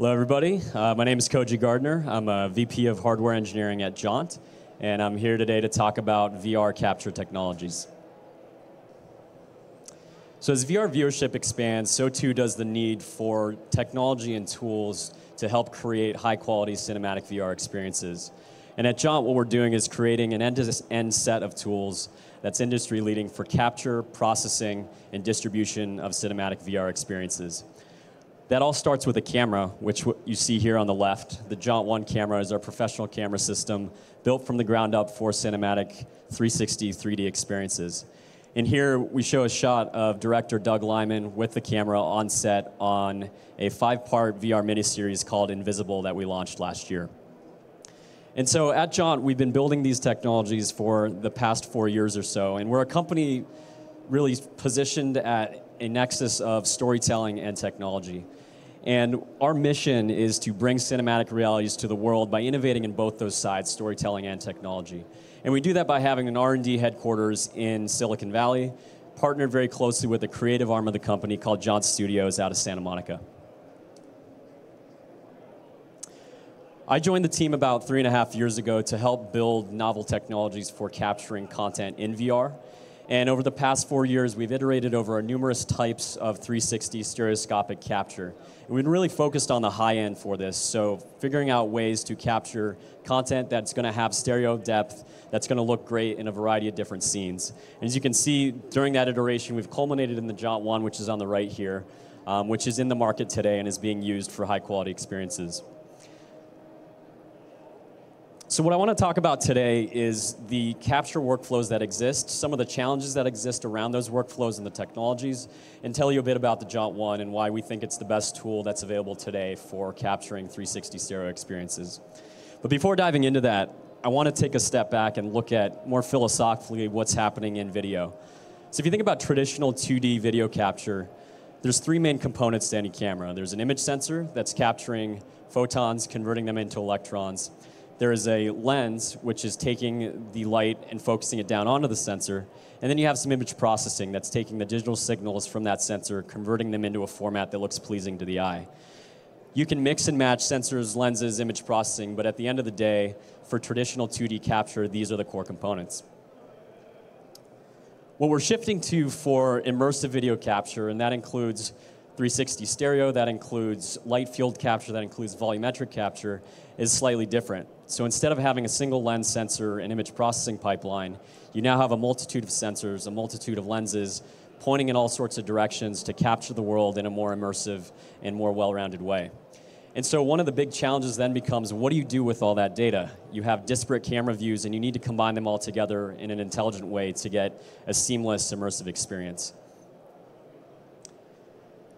Hello, everybody. My name is Koji Gardiner. I'm a VP of Hardware Engineering at Jaunt, and I'm here today to talk about VR capture technologies. So as VR viewership expands, so too does the need for technology and tools to help create high-quality cinematic VR experiences. And at Jaunt, what we're doing is creating an end-to-end set of tools that's industry-leading for capture, processing, and distribution of cinematic VR experiences. That all starts with a camera, which you see here on the left. The Jaunt One camera is our professional camera system built from the ground up for cinematic 360 3D experiences. And here we show a shot of director Doug Liman with the camera on set on a 5-part VR miniseries called Invisible that we launched last year. And so at Jaunt, we've been building these technologies for the past 4 years or so, and we're a company really positioned at a nexus of storytelling and technology. And our mission is to bring cinematic realities to the world by innovating in both those sides, storytelling and technology. And we do that by having an R&D headquarters in Silicon Valley, partnered very closely with the creative arm of the company called Jaunt Studios out of Santa Monica. I joined the team about 3.5 years ago to help build novel technologies for capturing content in VR. And over the past 4 years, we've iterated over numerous types of 360 stereoscopic capture. And we've been really focused on the high end for this, so figuring out ways to capture content that's going to have stereo depth, that's going to look great in a variety of different scenes. And as you can see, during that iteration, we've culminated in the Jaunt One, which is on the right here, which is in the market today and is being used for high-quality experiences. So what I want to talk about today is the capture workflows that exist, some of the challenges that exist around those workflows and the technologies, and tell you a bit about the Jaunt One and why we think it's the best tool that's available today for capturing 360 stereo experiences. But before diving into that, I want to take a step back and look at more philosophically what's happening in video. So if you think about traditional 2D video capture, there's 3 main components to any camera. There's an image sensor that's capturing photons, converting them into electrons. There is a lens, which is taking the light and focusing it down onto the sensor. And then you have some image processing that's taking the digital signals from that sensor, converting them into a format that looks pleasing to the eye. You can mix and match sensors, lenses, image processing, but at the end of the day, for traditional 2D capture, these are the core components. What we're shifting to for immersive video capture, and that includes 360 stereo, that includes light field capture, that includes volumetric capture, is slightly different. So instead of having a single lens sensor and image processing pipeline, you now have a multitude of sensors, a multitude of lenses, pointing in all sorts of directions to capture the world in a more immersive and more well-rounded way. And so one of the big challenges then becomes, what do you do with all that data? You have disparate camera views, and you need to combine them all together in an intelligent way to get a seamless, immersive experience.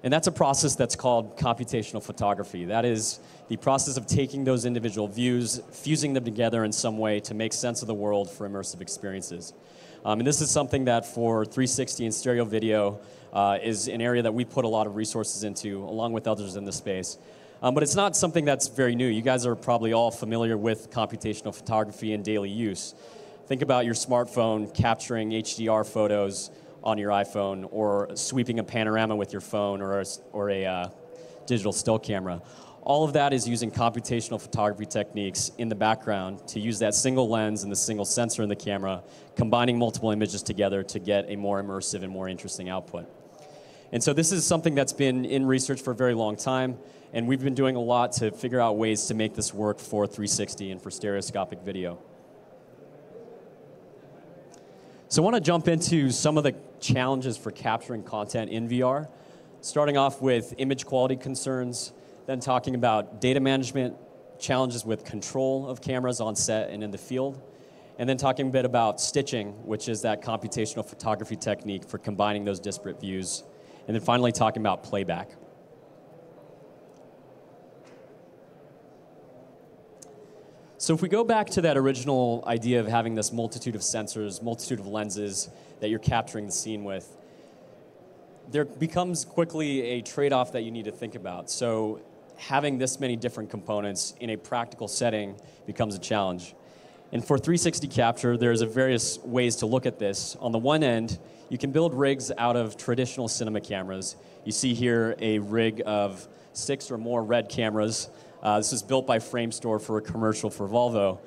And that's a process that's called computational photography. That is the process of taking those individual views, fusing them together in some way to make sense of the world for immersive experiences. And this is something that for 360 and stereo video is an area that we put a lot of resources into, along with others in the space. But it's not something that's very new. You guys are probably all familiar with computational photography in daily use. Think about your smartphone capturing HDR photos on your iPhone, or sweeping a panorama with your phone, or a digital still camera. All of that is using computational photography techniques in the background to use that single lens and the single sensor in the camera, combining multiple images together to get a more immersive and more interesting output. And so this is something that's been in research for a very long time, and we've been doing a lot to figure out ways to make this work for 360 and for stereoscopic video. So I want to jump into some of the challenges for capturing content in VR, starting off with image quality concerns, then talking about data management, challenges with control of cameras on set and in the field, and then talking a bit about stitching, which is that computational photography technique for combining those disparate views, and then finally talking about playback. So if we go back to that original idea of having this multitude of sensors, multitude of lenses that you're capturing the scene with, there becomes quickly a trade-off that you need to think about. So having this many different components in a practical setting becomes a challenge. And for 360 capture, there's various ways to look at this. On the one end, you can build rigs out of traditional cinema cameras. You see here a rig of 6 or more red cameras. This was built by Framestore for a commercial for Volvo.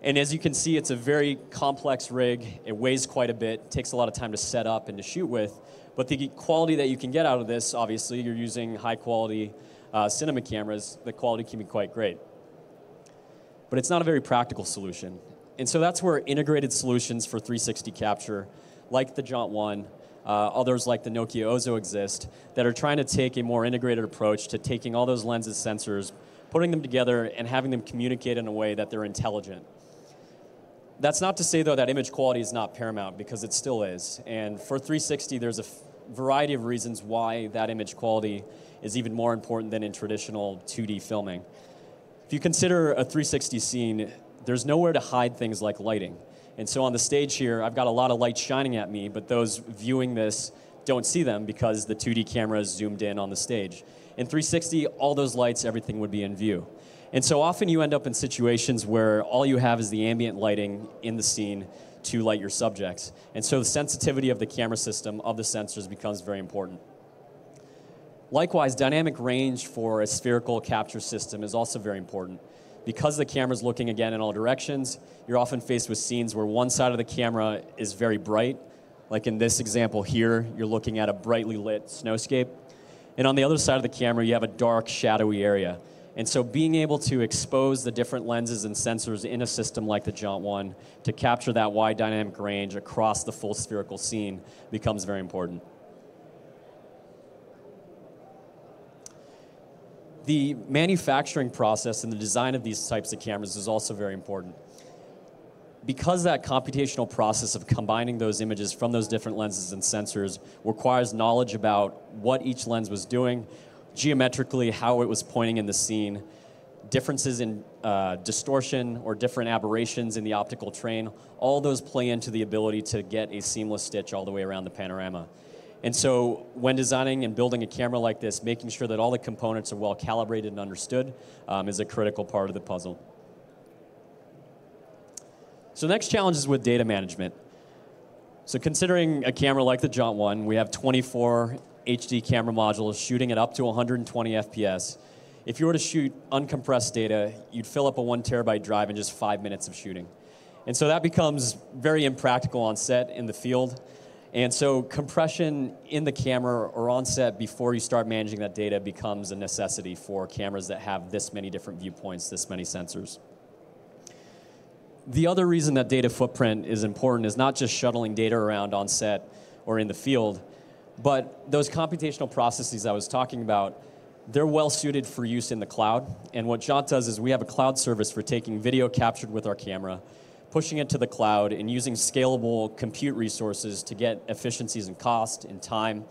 And as you can see, it's a very complex rig. It weighs quite a bit, takes a lot of time to set up and to shoot with. But the quality that you can get out of this, obviously, you're using high quality cinema cameras, the quality can be quite great. But it's not a very practical solution. And so that's where integrated solutions for 360 capture, like the Jaunt One, others like the Nokia Ozo exist, that are trying to take a more integrated approach to taking all those lenses, sensors, putting them together and having them communicate in a way that they're intelligent. That's not to say, though, that image quality is not paramount, because it still is. And for 360, there's a variety of reasons why that image quality is even more important than in traditional 2D filming. If you consider a 360 scene, there's nowhere to hide things like lighting. And so on the stage here, I've got a lot of light shining at me, but those viewing this don't see them because the 2D camera is zoomed in on the stage. In 360, all those lights, everything would be in view. And so often you end up in situations where all you have is the ambient lighting in the scene to light your subjects. And so the sensitivity of the camera system, of the sensors, becomes very important. Likewise, dynamic range for a spherical capture system is also very important. Because the camera's looking again in all directions, you're often faced with scenes where one side of the camera is very bright. Like in this example here, you're looking at a brightly lit snowscape. And on the other side of the camera, you have a dark, shadowy area. And so being able to expose the different lenses and sensors in a system like the Jaunt One to capture that wide dynamic range across the full spherical scene becomes very important. The manufacturing process and the design of these types of cameras is also very important. Because that computational process of combining those images from those different lenses and sensors requires knowledge about what each lens was doing, geometrically how it was pointing in the scene, differences in distortion or different aberrations in the optical train, all those play into the ability to get a seamless stitch all the way around the panorama. And so when designing and building a camera like this, making sure that all the components are well calibrated and understood is a critical part of the puzzle. So the next challenge is with data management. So considering a camera like the Jaunt One, we have 24 HD camera modules shooting at up to 120 FPS. If you were to shoot uncompressed data, you'd fill up a 1 terabyte drive in just 5 minutes of shooting. And so that becomes very impractical on set in the field. And so compression in the camera or on set before you start managing that data becomes a necessity for cameras that have this many different viewpoints, this many sensors. The other reason that data footprint is important is not just shuttling data around on set or in the field, but those computational processes I was talking about, they're well suited for use in the cloud. And what Jaunt does is we have a cloud service for taking video captured with our camera, pushing it to the cloud, and using scalable compute resources to get efficiencies in cost, in time,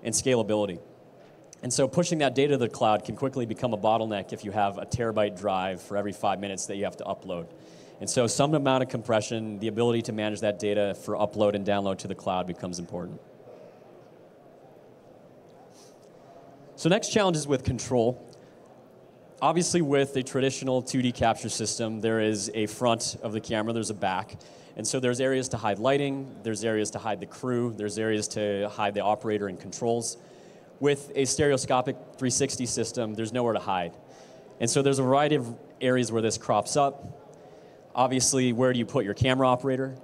and scalability. And so pushing that data to the cloud can quickly become a bottleneck if you have a terabyte drive for every 5 minutes that you have to upload. And so some amount of compression, the ability to manage that data for upload and download to the cloud becomes important. So next challenge is with control. Obviously, with a traditional 2D capture system, there is a front of the camera, there's a back. And so there's areas to hide lighting, there's areas to hide the crew, there's areas to hide the operator and controls. With a stereoscopic 360 system, there's nowhere to hide. And so there's a variety of areas where this crops up. Obviously, where do you put your camera operator?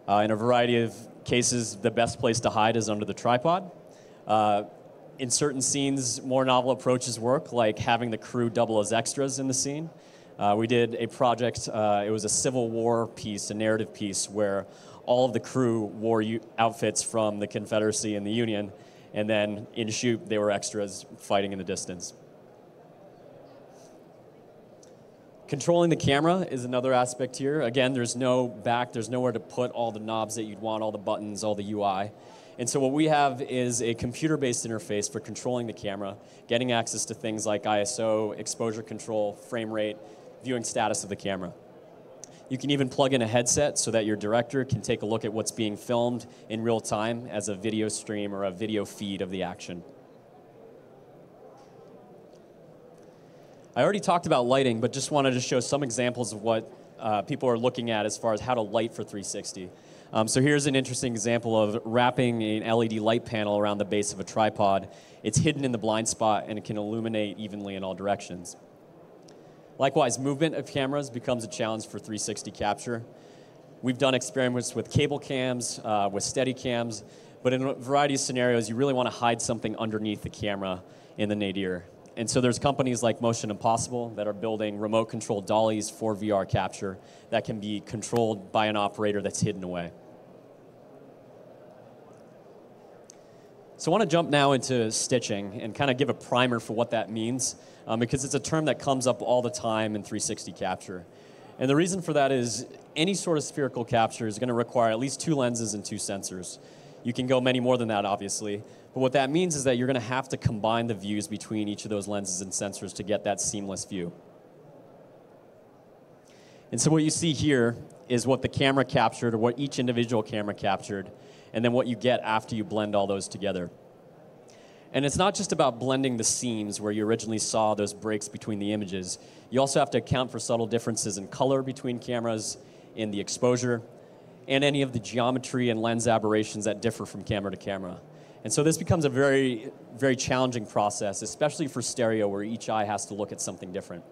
In a variety of cases, the best place to hide is under the tripod. In certain scenes, more novel approaches work, like having the crew double as extras in the scene. We did a project, it was a Civil War piece, a narrative piece, where all of the crew wore outfits from the Confederacy and the Union, and then in shoot, they were extras fighting in the distance. Controlling the camera is another aspect here. Again, there's no back, there's nowhere to put all the knobs that you'd want, all the buttons, all the UI. And so what we have is a computer-based interface for controlling the camera, getting access to things like ISO, exposure control, frame rate, viewing status of the camera. You can even plug in a headset so that your director can take a look at what's being filmed in real time as a video stream or a video feed of the action. I already talked about lighting, but just wanted to show some examples of what people are looking at as far as how to light for 360. So here's an interesting example of wrapping an LED light panel around the base of a tripod. It's hidden in the blind spot, and it can illuminate evenly in all directions. Likewise, movement of cameras becomes a challenge for 360 capture. We've done experiments with cable cams, with steady cams, but in a variety of scenarios, you really want to hide something underneath the camera in the nadir. And so there's companies like Motion Impossible that are building remote-controlled dollies for VR capture that can be controlled by an operator that's hidden away. So I want to jump now into stitching and kind of give a primer for what that means, because it's a term that comes up all the time in 360 capture. And the reason for that is any sort of spherical capture is going to require at least 2 lenses and 2 sensors. You can go many more than that, obviously. But what that means is that you're going to have to combine the views between each of those lenses and sensors to get that seamless view. And so what you see here is what the camera captured, or what each individual camera captured, and then what you get after you blend all those together. And it's not just about blending the seams where you originally saw those breaks between the images. You also have to account for subtle differences in color between cameras, in the exposure, and any of the geometry and lens aberrations that differ from camera to camera. And so this becomes a very, very challenging process, especially for stereo, where each eye has to look at something different.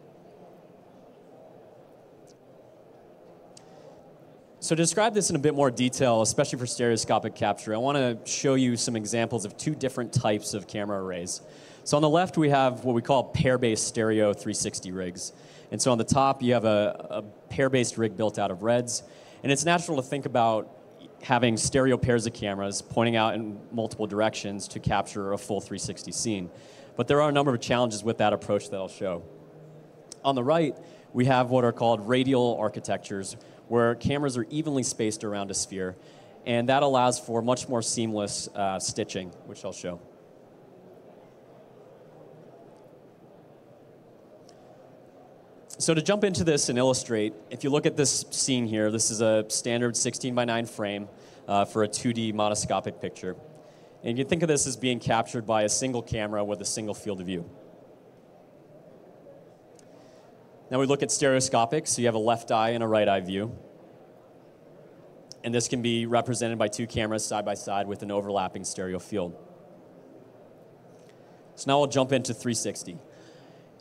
So to describe this in a bit more detail, especially for stereoscopic capture, I want to show you some examples of 2 different types of camera arrays. So on the left, we have what we call pair-based stereo 360 rigs. And so on the top, you have a pair-based rig built out of reds. And it's natural to think about having stereo pairs of cameras pointing out in multiple directions to capture a full 360 scene. But there are a number of challenges with that approach that I'll show. On the right, we have what are called radial architectures, where cameras are evenly spaced around a sphere, and that allows for much more seamless stitching, which I'll show. So to jump into this and illustrate, if you look at this scene here, this is a standard 16:9 frame for a 2D monoscopic picture. And you can think of this as being captured by a single camera with a single field of view. Now we look at stereoscopic, so you have a left eye and a right eye view. And this can be represented by 2 cameras side by side with an overlapping stereo field. So now we'll jump into 360.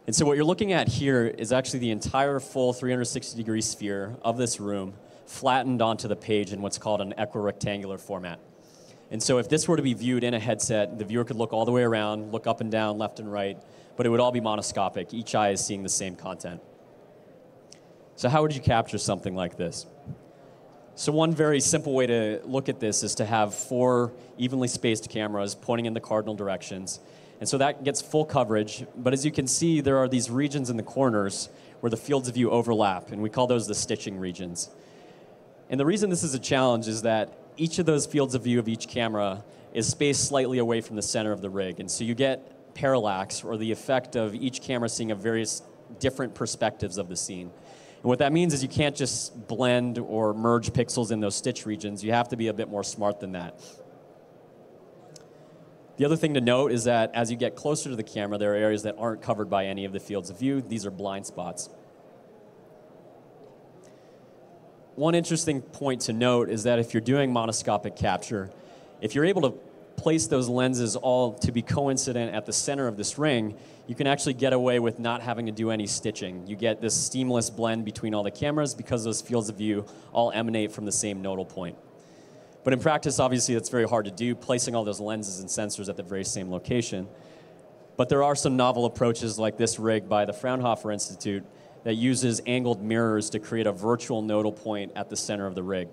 And so what you're looking at here is actually the entire full 360-degree sphere of this room flattened onto the page in what's called an equirectangular format. And so if this were to be viewed in a headset, the viewer could look all the way around, look up and down, left and right, but it would all be monoscopic. Each eye is seeing the same content. So how would you capture something like this? So one very simple way to look at this is to have 4 evenly spaced cameras pointing in the cardinal directions. And so that gets full coverage, but as you can see, there are these regions in the corners where the fields of view overlap, and we call those the stitching regions. And the reason this is a challenge is that each of those fields of view of each camera is spaced slightly away from the center of the rig, and so you get parallax, or the effect of each camera seeing a various different perspectives of the scene. And what that means is you can't just blend or merge pixels in those stitch regions. You have to be a bit more smart than that. The other thing to note is that as you get closer to the camera, there are areas that aren't covered by any of the fields of view. These are blind spots. One interesting point to note is that if you're doing monoscopic capture, if you're able to place those lenses all to be coincident at the center of this ring, you can actually get away with not having to do any stitching. You get this seamless blend between all the cameras because those fields of view all emanate from the same nodal point. But in practice, obviously, that's very hard to do, placing all those lenses and sensors at the very same location. But there are some novel approaches like this rig by the Fraunhofer Institute that uses angled mirrors to create a virtual nodal point at the center of the rig.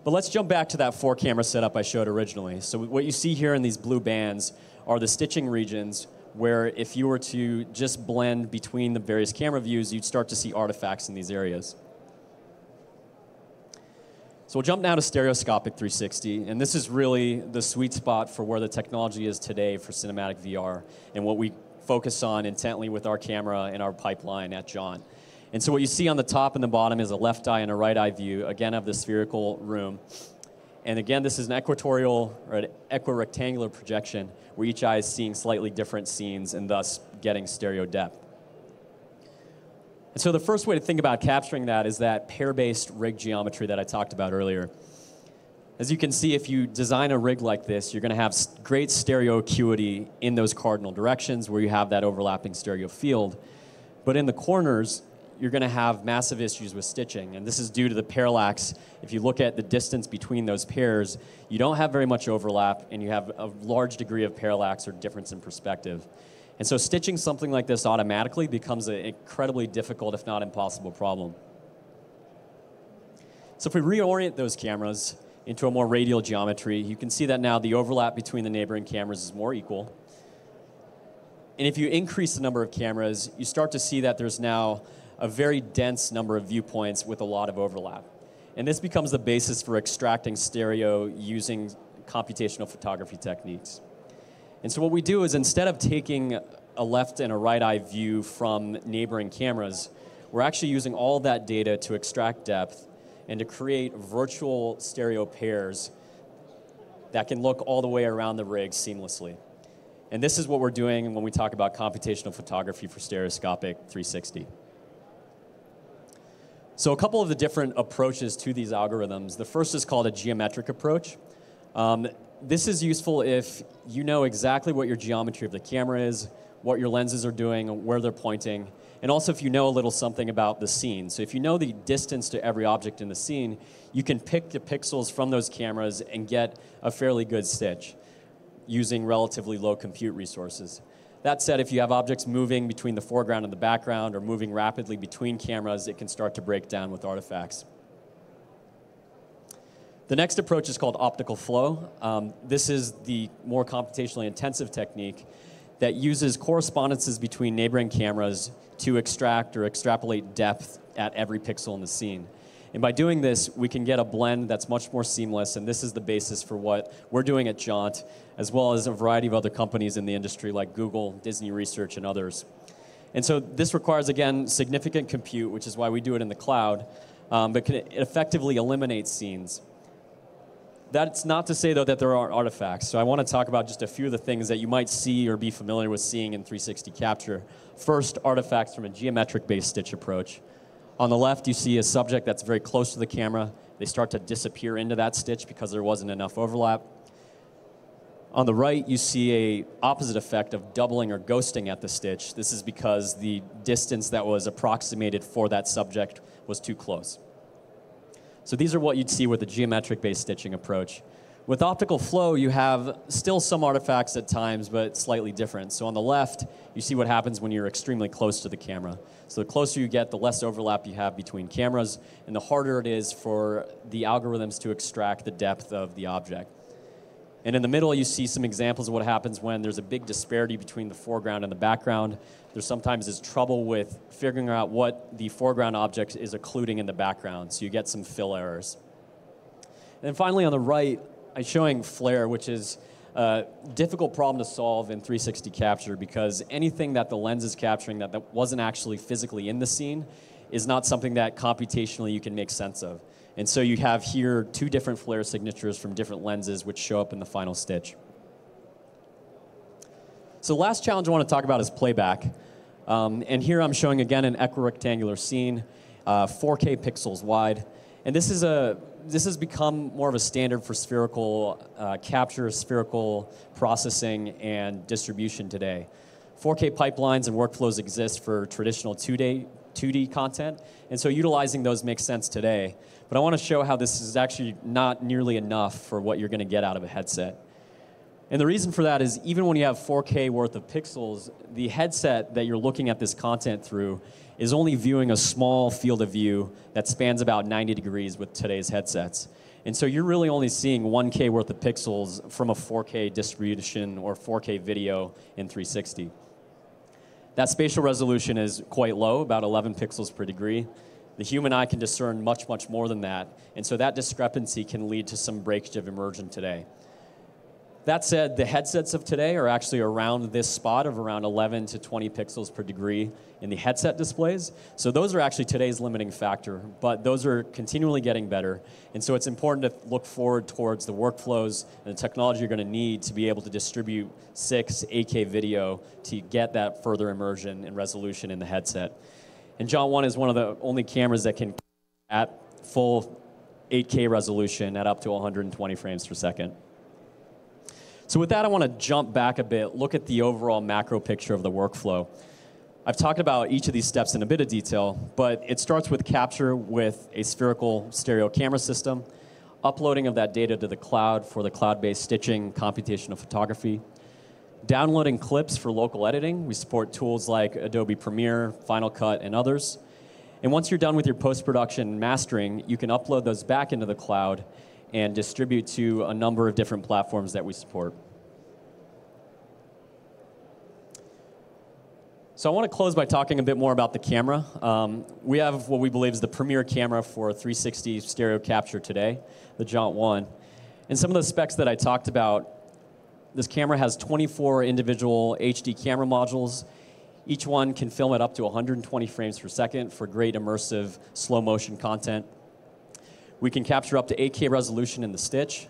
But let's jump back to that 4-camera setup I showed originally. So what you see here in these blue bands are the stitching regions where if you were to just blend between the various camera views, you'd start to see artifacts in these areas. So we'll jump now to stereoscopic 360, and this is really the sweet spot for where the technology is today for cinematic VR and what we focus on intently with our camera and our pipeline at Jaunt. And so what you see on the top and the bottom is a left eye and a right eye view, again, of the spherical room. And again, this is an equatorial or an equirectangular projection where each eye is seeing slightly different scenes and thus getting stereo depth. And so the first way to think about capturing that is that pair-based rig geometry that I talked about earlier. As you can see, if you design a rig like this, you're going to have great stereo acuity in those cardinal directions where you have that overlapping stereo field. But in the corners, you're going to have massive issues with stitching. And this is due to the parallax. If you look at the distance between those pairs, you don't have very much overlap, and you have a large degree of parallax or difference in perspective. And so stitching something like this automatically becomes an incredibly difficult, if not impossible, problem. So if we reorient those cameras into a more radial geometry, you can see that now the overlap between the neighboring cameras is more equal. And if you increase the number of cameras, you start to see that there's now a very dense number of viewpoints with a lot of overlap. And this becomes the basis for extracting stereo using computational photography techniques. And so what we do is, instead of taking a left and a right eye view from neighboring cameras, we're actually using all that data to extract depth and to create virtual stereo pairs that can look all the way around the rig seamlessly. And this is what we're doing when we talk about computational photography for stereoscopic 360. So a couple of the different approaches to these algorithms. The first is called a geometric approach. This is useful if you know exactly what your geometry of the camera is, what your lenses are doing, where they're pointing, and also if you know a little something about the scene. So if you know the distance to every object in the scene, you can pick the pixels from those cameras and get a fairly good stitch using relatively low compute resources. That said, if you have objects moving between the foreground and the background or moving rapidly between cameras, it can start to break down with artifacts. The next approach is called optical flow. This is the more computationally intensive technique that uses correspondences between neighboring cameras to extract or extrapolate depth at every pixel in the scene. And by doing this, we can get a blend that's much more seamless, and this is the basis for what we're doing at Jaunt, as well as a variety of other companies in the industry like Google, Disney Research, and others. And so this requires, again, significant compute, which is why we do it in the cloud, but can effectively eliminate scenes. That's not to say, though, that there aren't artifacts. So I want to talk about just a few of the things that you might see or be familiar with seeing in 360 capture. First, artifacts from a geometric-based stitch approach. On the left, you see a subject that's very close to the camera. They start to disappear into that stitch because there wasn't enough overlap. On the right, you see an opposite effect of doubling or ghosting at the stitch. This is because the distance that was approximated for that subject was too close. So these are what you'd see with a geometric-based stitching approach. With optical flow, you have still some artifacts at times, but slightly different. So on the left, you see what happens when you're extremely close to the camera. So the closer you get, the less overlap you have between cameras, and the harder it is for the algorithms to extract the depth of the object. And in the middle, you see some examples of what happens when there's a big disparity between the foreground and the background. There sometimes is trouble with figuring out what the foreground object is occluding in the background, so you get some fill errors. And then finally, on the right, I'm showing flare, which is a difficult problem to solve in 360 capture because anything that the lens is capturing that wasn't actually physically in the scene is not something that computationally you can make sense of. And so you have here two different flare signatures from different lenses which show up in the final stitch. So the last challenge I want to talk about is playback. And here I'm showing again an equirectangular scene, 4K pixels wide. And this has become more of a standard for spherical capture, spherical processing, and distribution today. 4K pipelines and workflows exist for traditional 2D content, and so utilizing those makes sense today. But I want to show how this is actually not nearly enough for what you're going to get out of a headset. And the reason for that is even when you have 4K worth of pixels, the headset that you're looking at this content through is only viewing a small field of view that spans about 90 degrees with today's headsets. And so you're really only seeing 1K worth of pixels from a 4K distribution or 4K video in 360. That spatial resolution is quite low, about 11 pixels per degree. The human eye can discern much, much more than that. And so that discrepancy can lead to some breakage of immersion today. That said, the headsets of today are actually around this spot of around 11 to 20 pixels per degree in the headset displays. So those are actually today's limiting factor, but those are continually getting better. And so it's important to look forward towards the workflows and the technology you're going to need to be able to distribute 8K video to get that further immersion and resolution in the headset. And Jaunt One is one of the only cameras that can at full 8K resolution at up to 120 frames per second. So with that, I want to jump back a bit, look at the overall macro picture of the workflow. I've talked about each of these steps in a bit of detail, but it starts with capture with a spherical stereo camera system, uploading of that data to the cloud for the cloud-based stitching, computational photography, downloading clips for local editing. We support tools like Adobe Premiere, Final Cut, and others. And once you're done with your post-production and mastering, you can upload those back into the cloud and distribute to a number of different platforms that we support. So I want to close by talking a bit more about the camera. We have what we believe is the premier camera for 360 stereo capture today, the Jaunt One. And some of the specs that I talked about, this camera has 24 individual HD camera modules. Each one can film at up to 120 frames per second for great immersive slow motion content. We can capture up to 8K resolution in the stitch.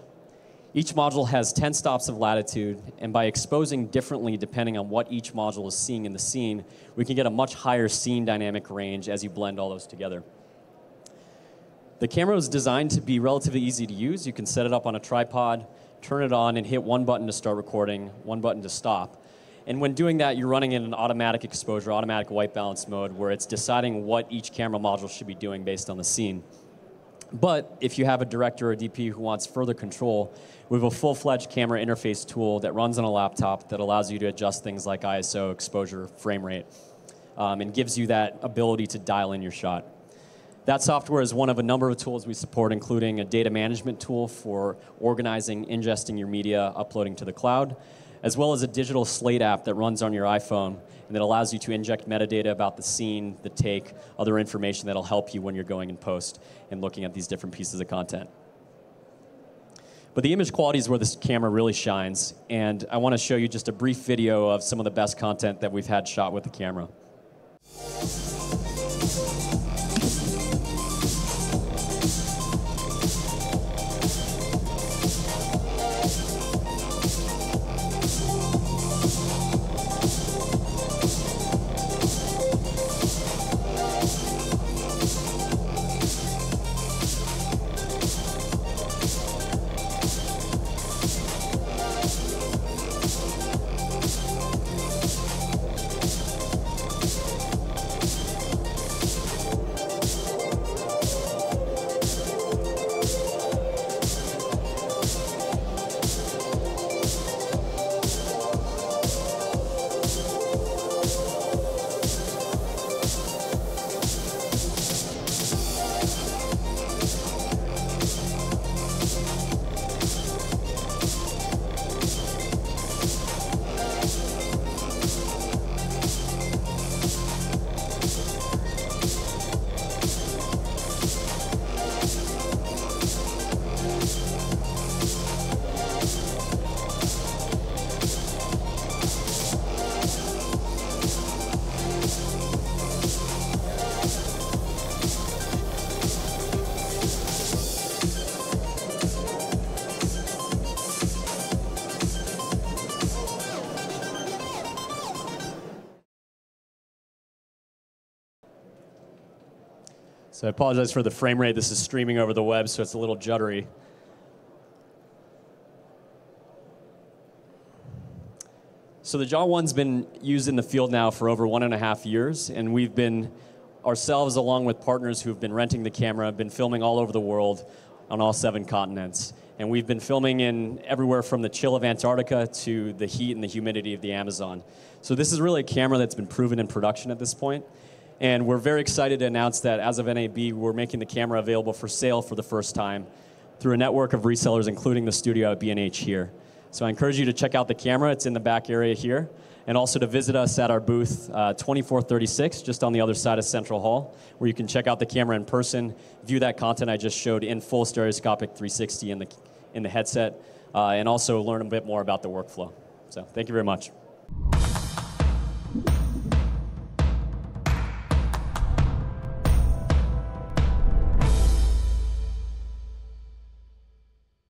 Each module has 10 stops of latitude, and by exposing differently depending on what each module is seeing in the scene, we can get a much higher scene dynamic range as you blend all those together. The camera was designed to be relatively easy to use. You can set it up on a tripod, turn it on, and hit one button to start recording, one button to stop. And when doing that, you're running in an automatic exposure, automatic white balance mode, where it's deciding what each camera module should be doing based on the scene. But if you have a director or DP who wants further control, we have a full-fledged camera interface tool that runs on a laptop that allows you to adjust things like ISO, exposure, frame rate, and gives you that ability to dial in your shot. That software is one of a number of tools we support, including a data management tool for organizing, ingesting your media, uploading to the cloud, as well as a digital slate app that runs on your iPhone and that allows you to inject metadata about the scene, the take, other information that'll help you when you're going in post and looking at these different pieces of content. But the image quality is where this camera really shines, and I want to show you just a brief video of some of the best content that we've had shot with the camera. So I apologize for the frame rate. This is streaming over the web, so it's a little juddery. So the Jaunt One's been used in the field now for over 1.5 years, and we've been ourselves, along with partners who've been renting the camera, been filming all over the world on all 7 continents. And we've been filming in everywhere from the chill of Antarctica to the heat and the humidity of the Amazon. So this is really a camera that's been proven in production at this point. And we're very excited to announce that as of NAB, we're making the camera available for sale for the first time through a network of resellers, including the studio at B&H here. So I encourage you to check out the camera. It's in the back area here. And also to visit us at our booth 2436, just on the other side of Central Hall, where you can check out the camera in person, view that content I just showed in full stereoscopic 360 in the headset, and also learn a bit more about the workflow. So thank you very much.